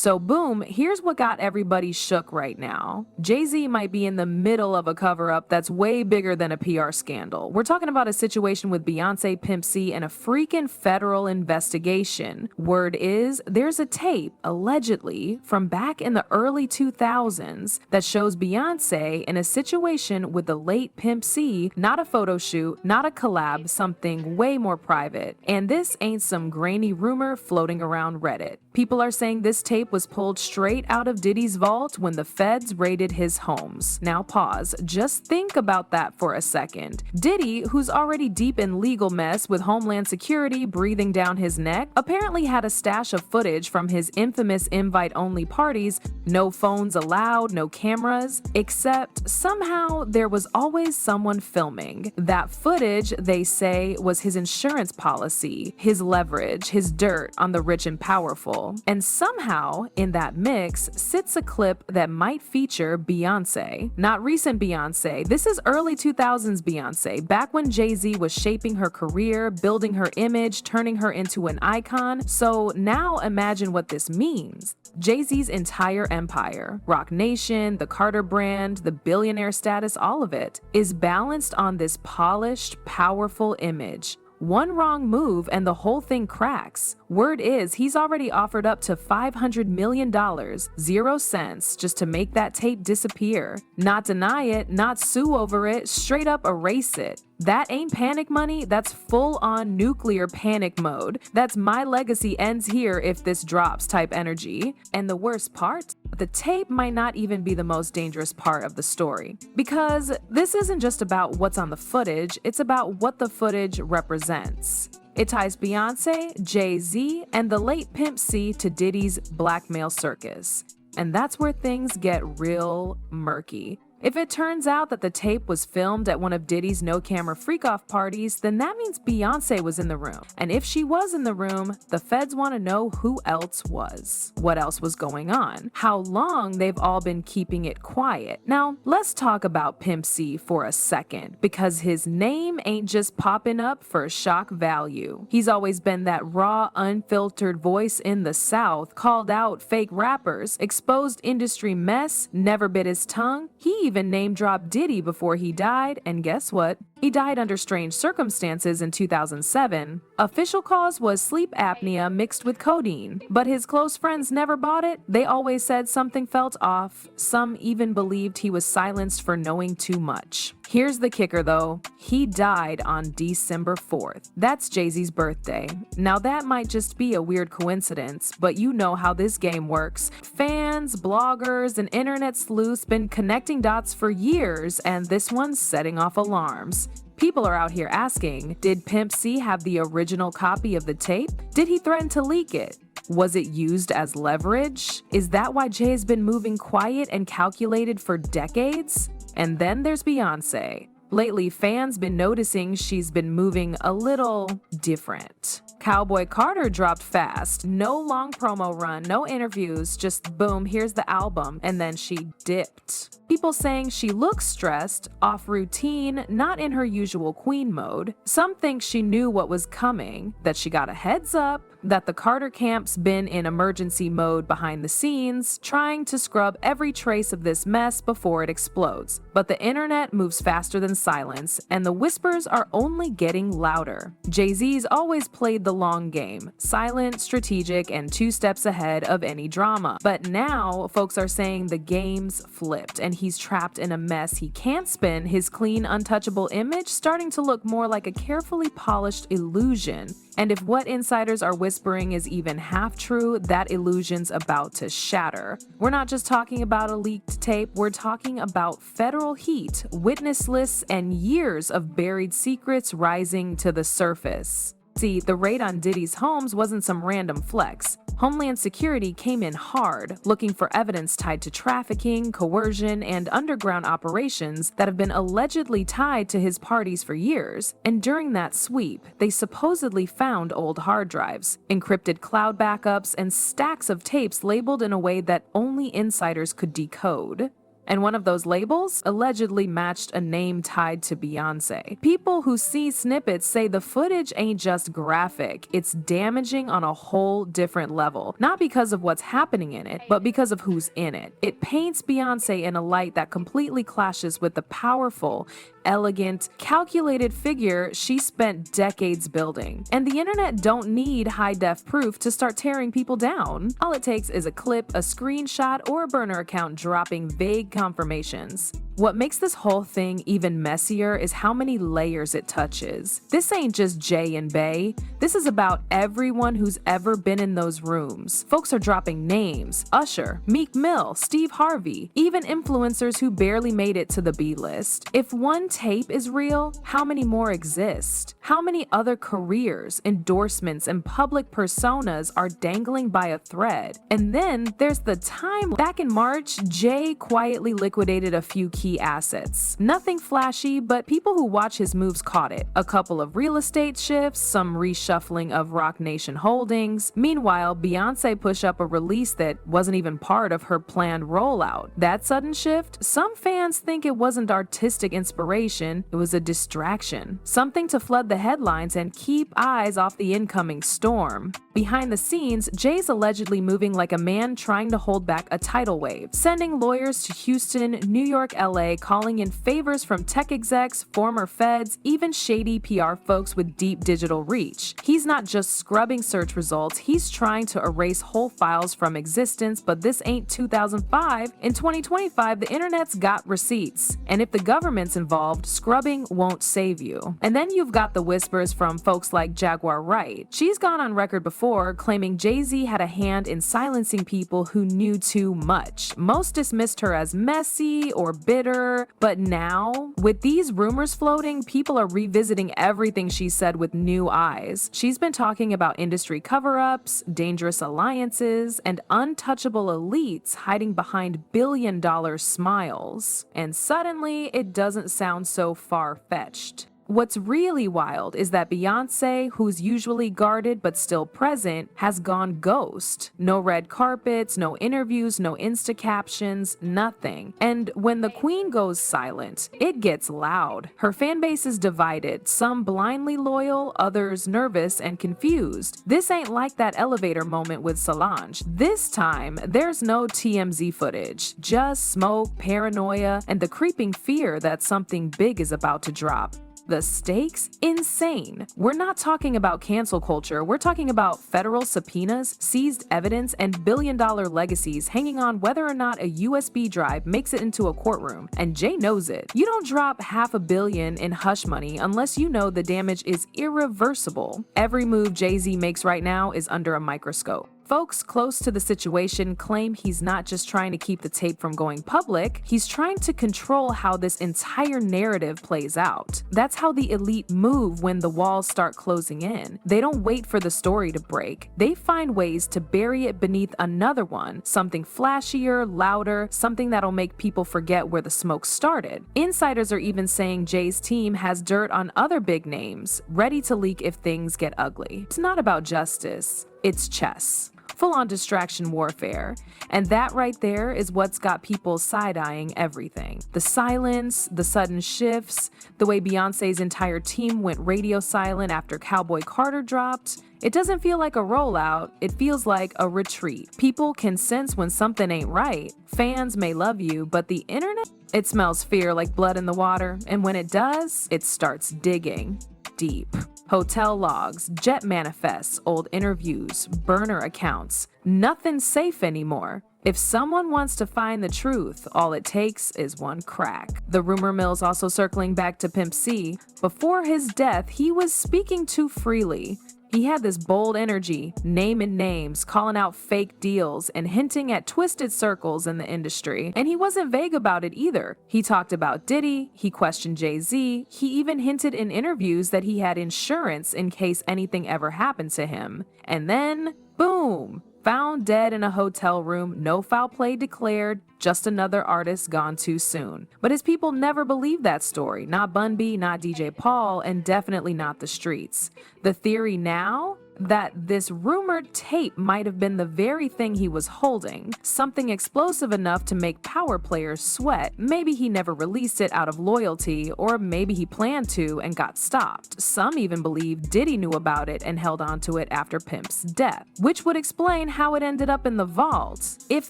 So boom, here's what got everybody shook right now. Jay-Z might be in the middle of a cover-up that's way bigger than a PR scandal. We're talking about a situation with Beyonce, Pimp C, and a freaking federal investigation. Word is, there's a tape, allegedly, from back in the early 2000s that shows Beyonce in a situation with the late Pimp C, not a photo shoot, not a collab, something way more private. And this ain't some grainy rumor floating around Reddit. People are saying this tape was pulled straight out of Diddy's vault when the feds raided his homes. Now pause, just think about that for a second. Diddy, who's already deep in legal mess with Homeland Security breathing down his neck, apparently had a stash of footage from his infamous invite-only parties, no phones allowed, no cameras, except somehow there was always someone filming. That footage, they say, was his insurance policy, his leverage, his dirt on the rich and powerful. And somehow, in that mix, sits a clip that might feature Beyonce. Not recent Beyonce, this is early 2000s Beyonce, back when Jay-Z was shaping her career, building her image, turning her into an icon. So now imagine what this means. Jay-Z's entire empire, Roc Nation, the Carter brand, the billionaire status, all of it, is balanced on this polished, powerful image. One wrong move and the whole thing cracks. Word is he's already offered up to $500 million, 0 cents, just to make that tape disappear. Not deny it, not sue over it, straight up erase it. That ain't panic money, that's full-on nuclear panic mode. That's my legacy ends here if this drops type energy. And the worst part? The tape might not even be the most dangerous part of the story. Because this isn't just about what's on the footage, it's about what the footage represents. It ties Beyonce, Jay-Z, and the late Pimp C to Diddy's blackmail circus. And that's where things get real murky. If it turns out that the tape was filmed at one of Diddy's no-camera freak-off parties, then that means Beyonce was in the room. And if she was in the room, the feds want to know who else was. What else was going on? How long they've all been keeping it quiet. Now, let's talk about Pimp C for a second, because his name ain't just popping up for shock value. He's always been that raw, unfiltered voice in the South, called out fake rappers, exposed industry mess, never bit his tongue. He even name-dropped Diddy before he died, and guess what? He died under strange circumstances in 2007. Official cause was sleep apnea mixed with codeine, but his close friends never bought it. They always said something felt off. Some even believed he was silenced for knowing too much. Here's the kicker though, he died on December 4th. That's Jay-Z's birthday. Now that might just be a weird coincidence, but you know how this game works. Fans, bloggers, and internet sleuths been connecting dots for years, and this one's setting off alarms. People are out here asking, did Pimp C have the original copy of the tape? Did he threaten to leak it? Was it used as leverage? Is that why Jay has been moving quiet and calculated for decades? And then there's Beyonce. Lately, fans been noticing she's been moving a little different. Cowboy Carter dropped fast. No long promo run, no interviews, just boom, here's the album, and then she dipped. People saying she looks stressed, off routine, not in her usual queen mode. Some think she knew what was coming, that she got a heads up, that the Carter camp's been in emergency mode behind the scenes, trying to scrub every trace of this mess before it explodes. But the internet moves faster than silence, and the whispers are only getting louder. Jay-Z's always played the long game, silent, strategic, and 2 steps ahead of any drama. But now, folks are saying the game's flipped, and he's trapped in a mess he can't spin, his clean, untouchable image starting to look more like a carefully polished illusion. And if what insiders are whispering is even half true, that illusion's about to shatter. We're not just talking about a leaked tape, we're talking about federal heat, witness lists, and years of buried secrets rising to the surface. See, the raid on Diddy's homes wasn't some random flex. Homeland Security came in hard, looking for evidence tied to trafficking, coercion, and underground operations that have been allegedly tied to his parties for years. And during that sweep, they supposedly found old hard drives, encrypted cloud backups, and stacks of tapes labeled in a way that only insiders could decode. And one of those labels allegedly matched a name tied to Beyonce. People who see snippets say the footage ain't just graphic, it's damaging on a whole different level. Not because of what's happening in it, but because of who's in it. It paints Beyonce in a light that completely clashes with the powerful, elegant, calculated figure she spent decades building. And the internet don't need high-def proof to start tearing people down. All it takes is a clip, a screenshot, or a burner account dropping vague confirmations. What makes this whole thing even messier is how many layers it touches. This ain't just Jay and Bey. This is about everyone who's ever been in those rooms. Folks are dropping names: Usher, Meek Mill, Steve Harvey, even influencers who barely made it to the B-list. If one tape is real, how many more exist? How many other careers, endorsements, and public personas are dangling by a thread? And then there's the time. Back in March, Jay quietly liquidated a few key assets. Nothing flashy, but people who watch his moves caught it. A couple of real estate shifts, some reshuffling of Roc Nation holdings. Meanwhile, Beyonce pushed up a release that wasn't even part of her planned rollout. That sudden shift, some fans think it wasn't artistic inspiration, it was a distraction. Something to flood the headlines and keep eyes off the incoming storm. Behind the scenes, Jay's allegedly moving like a man trying to hold back a tidal wave, sending lawyers to Houston, New York, LA, calling in favors from tech execs, former feds, even shady PR folks with deep digital reach. He's not just scrubbing search results, he's trying to erase whole files from existence, but this ain't 2005. In 2025, the internet's got receipts. And if the government's involved, scrubbing won't save you. And then you've got the whispers from folks like Jaguar Wright. She's gone on record before claiming Jay-Z had a hand in silencing people who knew too much. Most dismissed her as messy or bitter, but now, with these rumors floating, people are revisiting everything she said with new eyes. She's been talking about industry cover-ups, dangerous alliances, and untouchable elites hiding behind billion-dollar smiles. And suddenly, it doesn't sound so far-fetched. What's really wild is that Beyonce, who's usually guarded but still present, has gone ghost. No red carpets, no interviews, no Insta captions, nothing. And when the queen goes silent, it gets loud. Her fan base is divided, some blindly loyal, others nervous and confused. This ain't like that elevator moment with Solange. This time, there's no TMZ footage, just smoke, paranoia, and the creeping fear that something big is about to drop. The stakes? Insane. We're not talking about cancel culture, we're talking about federal subpoenas, seized evidence, and billion-dollar legacies hanging on whether or not a USB drive makes it into a courtroom, and Jay knows it. You don't drop $500 million in hush money unless you know the damage is irreversible. Every move Jay-Z makes right now is under a microscope. Folks close to the situation claim he's not just trying to keep the tape from going public, he's trying to control how this entire narrative plays out. That's how the elite move when the walls start closing in. They don't wait for the story to break. They find ways to bury it beneath another one, something flashier, louder, something that'll make people forget where the smoke started. Insiders are even saying Jay's team has dirt on other big names, ready to leak if things get ugly. It's not about justice, it's chess. Full-on distraction warfare. And that right there is what's got people side-eyeing everything. The silence, the sudden shifts, the way Beyonce's entire team went radio silent after Cowboy Carter dropped. It doesn't feel like a rollout, it feels like a retreat. People can sense when something ain't right. Fans may love you, but the internet? It smells fear like blood in the water, and when it does, it starts digging deep. Hotel logs, jet manifests, old interviews, burner accounts. Nothing's safe anymore. If someone wants to find the truth, all it takes is one crack. The rumor mill's also circling back to Pimp C. Before his death, he was speaking too freely. He had this bold energy, naming names, calling out fake deals, and hinting at twisted circles in the industry. And he wasn't vague about it either. He talked about Diddy, he questioned Jay-Z, he even hinted in interviews that he had insurance in case anything ever happened to him. And then, boom! Found dead in a hotel room, no foul play declared, just another artist gone too soon. But his people never believed that story, not Bun B, not DJ Paul, and definitely not the streets. The theory now? that this rumored tape might have been the very thing he was holding, something explosive enough to make power players sweat. Maybe he never released it out of loyalty, or maybe he planned to and got stopped. Some even believe Diddy knew about it and held onto it after Pimp's death, which would explain how it ended up in the vault. If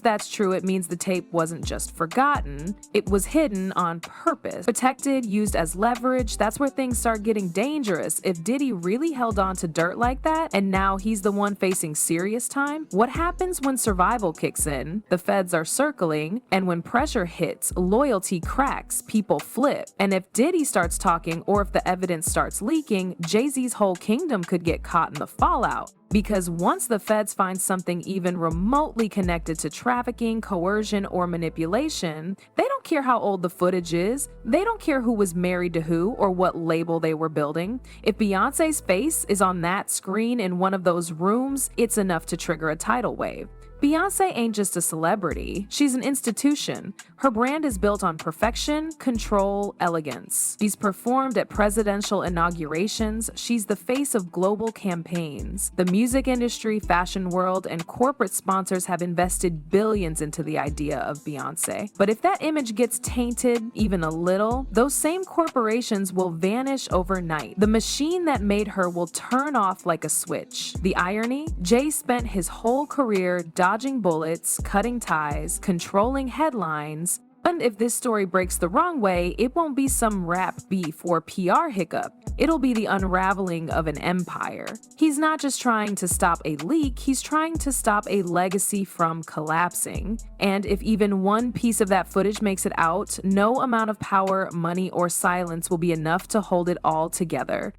that's true, it means the tape wasn't just forgotten, it was hidden on purpose. Protected, used as leverage, that's where things start getting dangerous. If Diddy really held on to dirt like that, and now he's the one facing serious time? What happens when survival kicks in? The feds are circling, and when pressure hits, loyalty cracks, people flip. And if Diddy starts talking, or if the evidence starts leaking, Jay-Z's whole kingdom could get caught in the fallout. Because once the feds find something even remotely connected to trafficking, coercion, or manipulation, they don't care how old the footage is. They don't care who was married to who or what label they were building. If Beyonce's face is on that screen in one of those rooms, it's enough to trigger a tidal wave. Beyonce ain't just a celebrity, she's an institution. Her brand is built on perfection, control, elegance. She's performed at presidential inaugurations, she's the face of global campaigns. The music industry, fashion world, and corporate sponsors have invested billions into the idea of Beyonce. But if that image gets tainted even a little, those same corporations will vanish overnight. The machine that made her will turn off like a switch. The irony? Jay spent his whole career dodging bullets, cutting ties, controlling headlines. And if this story breaks the wrong way, it won't be some rap beef or PR hiccup. It'll be the unraveling of an empire. He's not just trying to stop a leak, he's trying to stop a legacy from collapsing. And if even one piece of that footage makes it out, no amount of power, money, or silence will be enough to hold it all together.